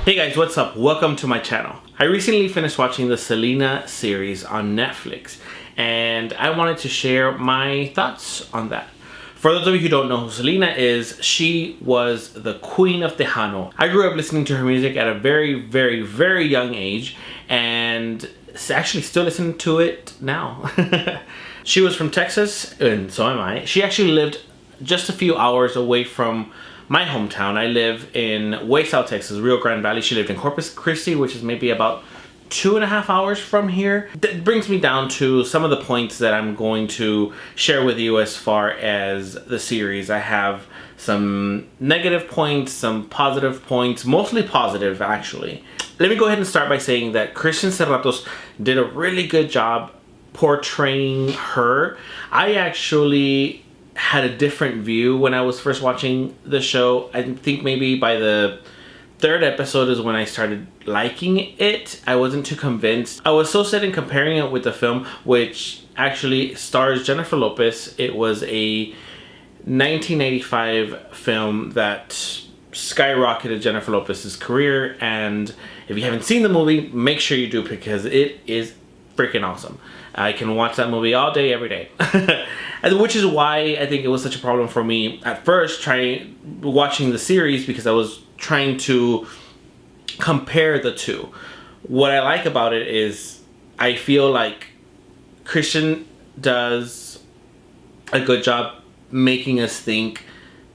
Hey guys, what's up? Welcome to my channel. I recently finished watching the Selena series on Netflix, and I wanted to share my thoughts on that. For those of you who don't know who Selena is, she was the queen of Tejano. I grew up listening to her music at a very young age, and actually still listen to it now. She was from Texas, and so am I. She actually lived just a few hours away from my hometown. I live in way South Texas, Rio Grande Valley. She lived in Corpus Christi, which is maybe about 2.5 hours from here. That brings me down to some of the points that I'm going to share with you as far as the series. I have some negative points, some positive points, mostly positive actually. Let me go ahead and start by saying that Christian Serratos did a really good job portraying her. I actually had a different view when I was first watching the show. I think maybe by the third episode is when I started liking it. I wasn't too convinced. I was so set in comparing it with the film, which actually stars Jennifer Lopez. It was a 1985 film that skyrocketed Jennifer Lopez's career, and if you haven't seen the movie, make sure you do, because it is freaking awesome. I can watch that movie all day, every day. And which is why I think it was such a problem for me at first watching the series, because I was trying to compare the two. What I like about it is I feel like Christian does a good job making us think,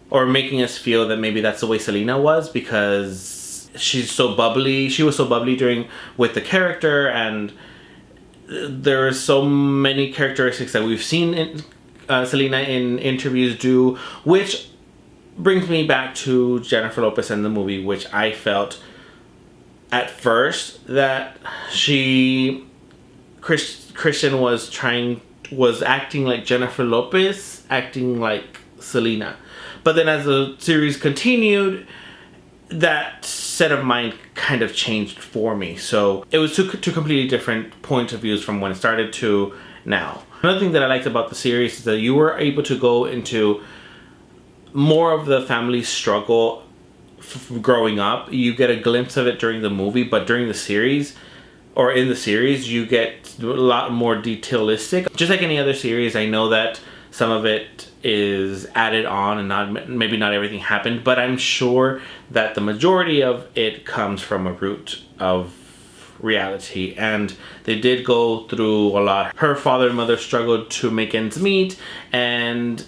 or making us feel that maybe that's the way Selena was, because she's so bubbly. She was so bubbly with the character, and there are so many characteristics that we've seen Selena in interviews do, which brings me back to Jennifer Lopez and the movie, which I felt at first that Christian was acting like Jennifer Lopez, acting like Selena. But then as the series continued, that set of mind kind of changed for me. So it was two completely different point of views from when it started to now. Another thing that I liked about the series is that you were able to go into more of the family struggle growing up. You get a glimpse of it during the movie, but during the series, or in the series, you get a lot more detailistic. Just like any other series, I know that some of it is added on and maybe not everything happened, but I'm sure that the majority of it comes from a root of reality, and they did go through a lot. Her father and mother struggled to make ends meet, and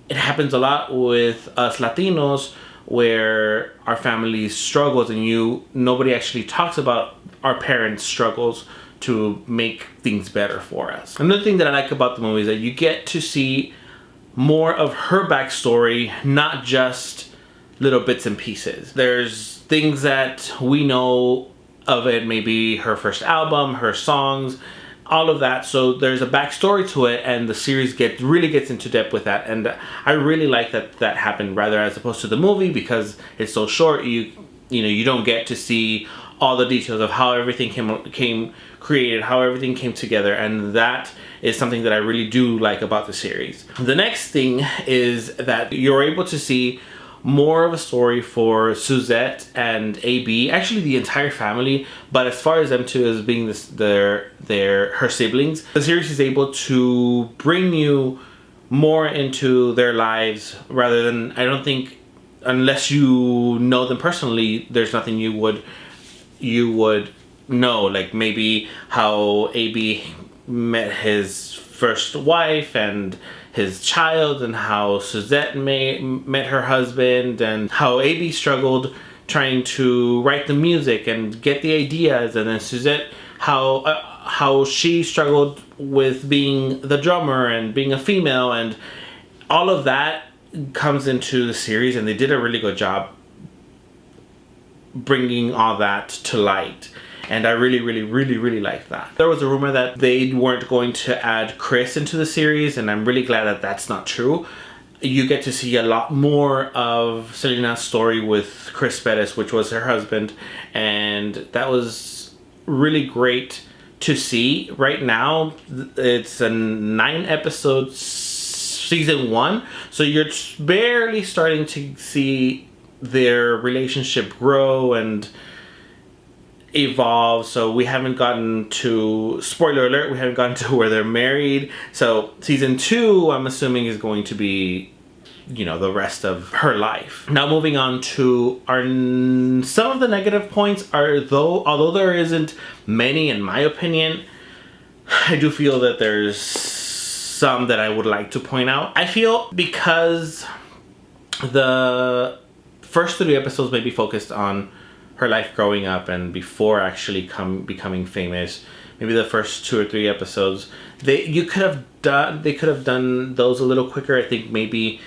it happens a lot with us Latinos, where our family struggles and nobody actually talks about our parents' struggles to make things better for us. Another thing that I like about the movie is that you get to see more of her backstory, not just little bits and pieces. There's things that we know of it, maybe her first album, her songs, all of that. So there's a backstory to it, and the series really gets into depth with that. And I really like that happened, rather as opposed to the movie, because it's so short. You don't get to see all the details of how everything came created, how everything came together, and that is something that I really do like about the series. The next thing is that you're able to see more of a story for Suzette and AB, actually the entire family, but as far as them two as being her siblings, the series is able to bring you more into their lives, rather than, I don't think, unless you know them personally, there's nothing you would know, like maybe how AB met his first wife and his child, and how Suzette met her husband, and how AB struggled trying to write the music and get the ideas, and then Suzette, how she struggled with being the drummer and being a female, and all of that comes into the series, and they did a really good job bringing all that to light. And I really like that. There was a rumor that they weren't going to add Chris into the series, and I'm really glad that that's not true. You get to see a lot more of Selena's story with Chris Pettis, which was her husband, and that was really great to see. Right now, it's a 9-episode season 1, so you're barely starting to see their relationship grow, and evolve. So we haven't gotten to, spoiler alert, we haven't gotten to where they're married. So season 2, I'm assuming, is going to be, you know, the rest of her life. Now moving on to some of the negative points are, although there isn't many in my opinion, I do feel that there's some that I would like to point out. I feel because the first 3 episodes maybe focused on her life growing up and before actually becoming famous. Maybe the first 2 or 3 episodes, they could have done those a little quicker. I think maybe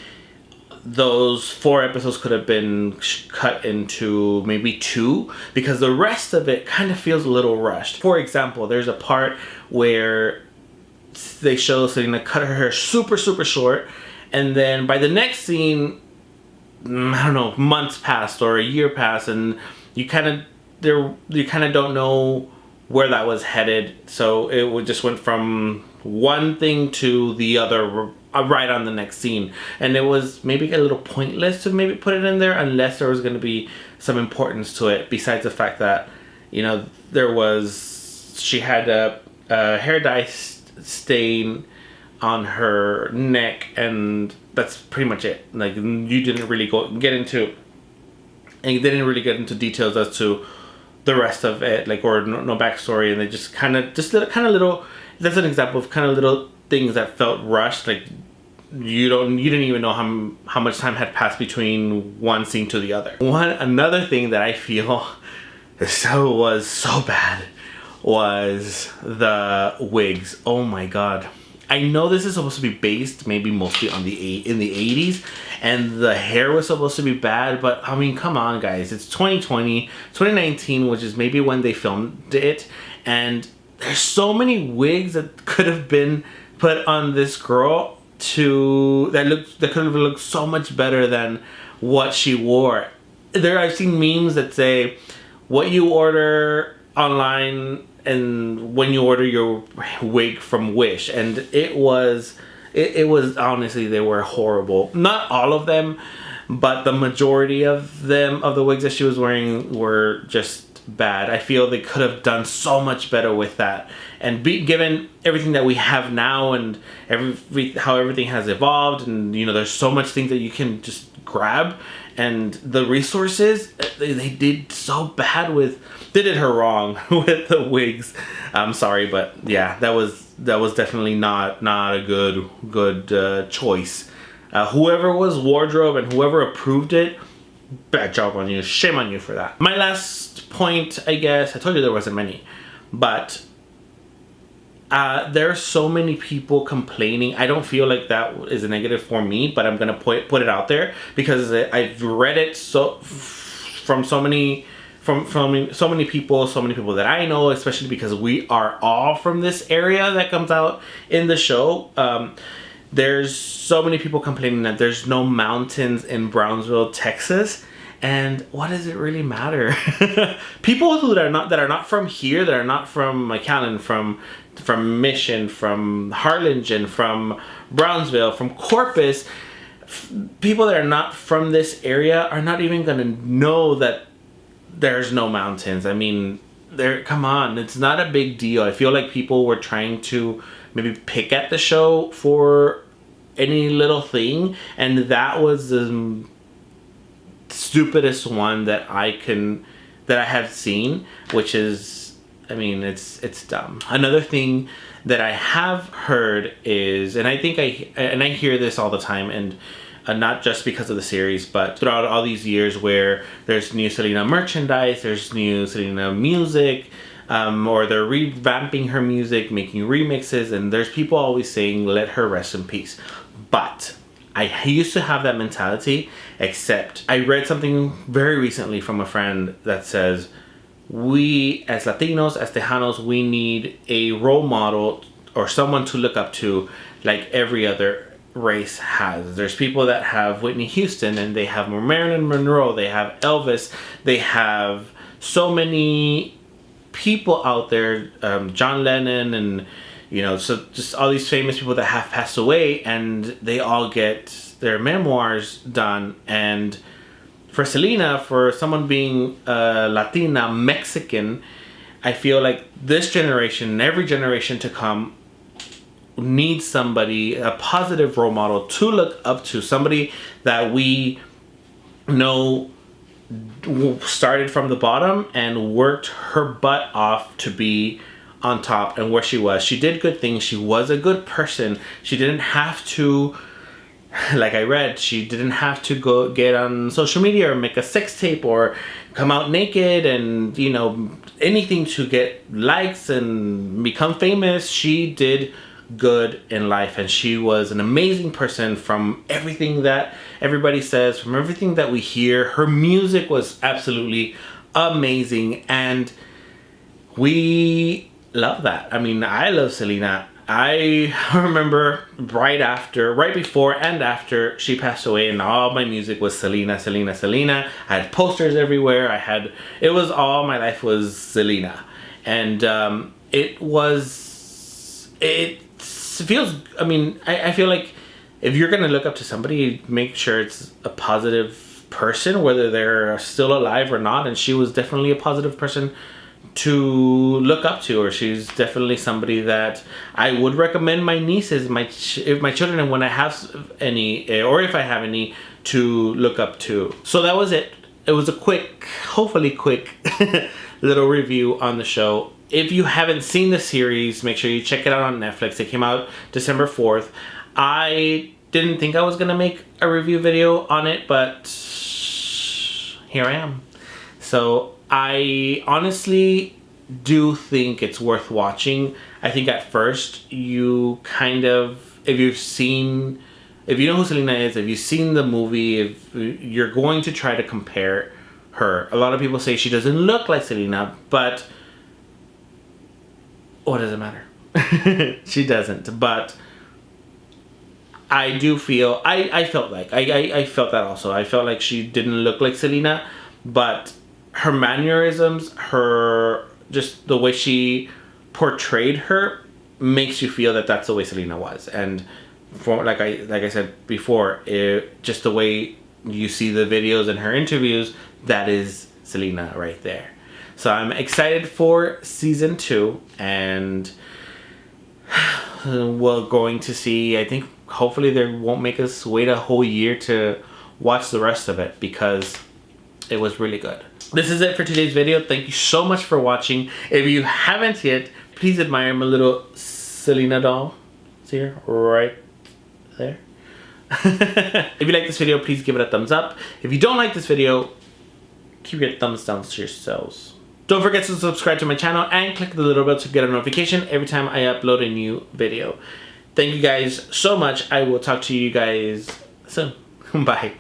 those 4 episodes could have been cut into maybe 2, because the rest of it kind of feels a little rushed. For example, there's a part where they show Selena cut her hair super short, and then by the next scene, I don't know, months passed or a year passed, and you kind of don't know where that was headed. So it just went from one thing to the other right on the next scene, and it was maybe a little pointless to maybe put it in there unless there was going to be some importance to it, besides the fact that, you know, she had a hair dye stain on her neck, and that's pretty much it. Like, you didn't really get into details as to the rest of it, like, or no backstory, and they just kind of little. That's an example of kind of little things that felt rushed. Like, you didn't even know how much time had passed between one scene to the other. Another thing that I feel was so bad was the wigs. Oh my god. I know this is supposed to be based maybe mostly on in the 80s, and the hair was supposed to be bad, but I mean, come on guys, it's 2019, which is maybe when they filmed it, and there's so many wigs that could have been put on this girl that could have looked so much better than what she wore. I've seen memes that say what you order online and when you order your wig from Wish, and it was honestly, they were horrible. Not all of them, but the majority of the wigs that she was wearing were just bad. I feel they could have done so much better with that, and given everything that we have now and how everything has evolved, and you know, there's so much things that you can just grab, and the resources, they did so bad they did her wrong with the wigs. I'm sorry, but yeah, that was definitely not a good choice. Whoever was wardrobe and whoever approved it, bad job on you. Shame on you for that. My last point, I guess, I told you there wasn't many, but there are so many people complaining. I don't feel like that is a negative for me, but I'm gonna put it out there because I've read it from so many people that I know, especially because we are all from this area that comes out in the show. There's so many people complaining that there's no mountains in Brownsville, Texas. And what does it really matter? People that are not from here, that are not from McAllen, from Mission, from Harlingen, from Brownsville, from Corpus, people that are not from this area are not even gonna know that there's no mountains. I mean, come on, it's not a big deal. I feel like people were trying to maybe pick at the show for any little thing, and that was the stupidest one that I have seen, which is, I mean, it's dumb. Another thing that I have heard is, and I think I hear this all the time, and not just because of the series, but throughout all these years where there's new Selena merchandise, there's new Selena music, or they're revamping her music, making remixes, and there's people always saying, let her rest in peace. But I used to have that mentality, except I read something very recently from a friend that says, we as Latinos, as Tejanos, we need a role model or someone to look up to like every other race has. There's people that have Whitney Houston, and they have Marilyn Monroe, they have Elvis, they have so many people out there, John Lennon, and you know, so just all these famous people that have passed away, and they all get their memoirs done. And for Selena, for someone being Latina, Mexican, I feel like this generation and every generation to come needs somebody, a positive role model to look up to, somebody that we know started from the bottom and worked her butt off to be on top and where she was. She did good things. She was a good person. She didn't have to, like I read, she didn't have to go get on social media or make a sex tape or come out naked and, you know, anything to get likes and become famous. She did good in life, and she was an amazing person. From everything that everybody says, from everything that we hear, her music was absolutely amazing, and we love that. I mean, I love Selena. I remember right before and after she passed away, and all my music was Selena, Selena, Selena. I had posters everywhere. It was all my life was Selena. And it feels, I mean, I feel like if you're going to look up to somebody, make sure it's a positive person, whether they're still alive or not. And she was definitely a positive person to look up to, or she's definitely somebody that I would recommend my nieces, my children, and when I have any, or if I have any, to look up to. So that was it. It was a quick, hopefully quick little review on the show. If you haven't seen the series, make sure you check it out on Netflix. It came out December 4th. I didn't think I was gonna make a review video on it, but here I am. So I honestly do think it's worth watching. I think at first you kind of, if you know who Selena is, if you've seen the movie, if you're going to try to compare her. A lot of people say she doesn't look like Selena, but what does it matter? She doesn't. But I do feel, I felt that also. I felt like she didn't look like Selena, but her mannerisms, just the way she portrayed her makes you feel that that's the way Selena was. And like I said before, just the way you see the videos and her interviews, that is Selena right there. So I'm excited for season 2, and we're going to see, I think hopefully they won't make us wait a whole year to watch the rest of it, because it was really good. This is it for today's video. Thank you so much for watching. If you haven't yet, please admire my little Selena doll. See her right there. If you like this video, please give it a thumbs up. If you don't like this video, keep your thumbs down to yourselves. Don't forget to subscribe to my channel and click the little bell to get a notification every time I upload a new video. Thank you guys so much. I will talk to you guys soon. Bye.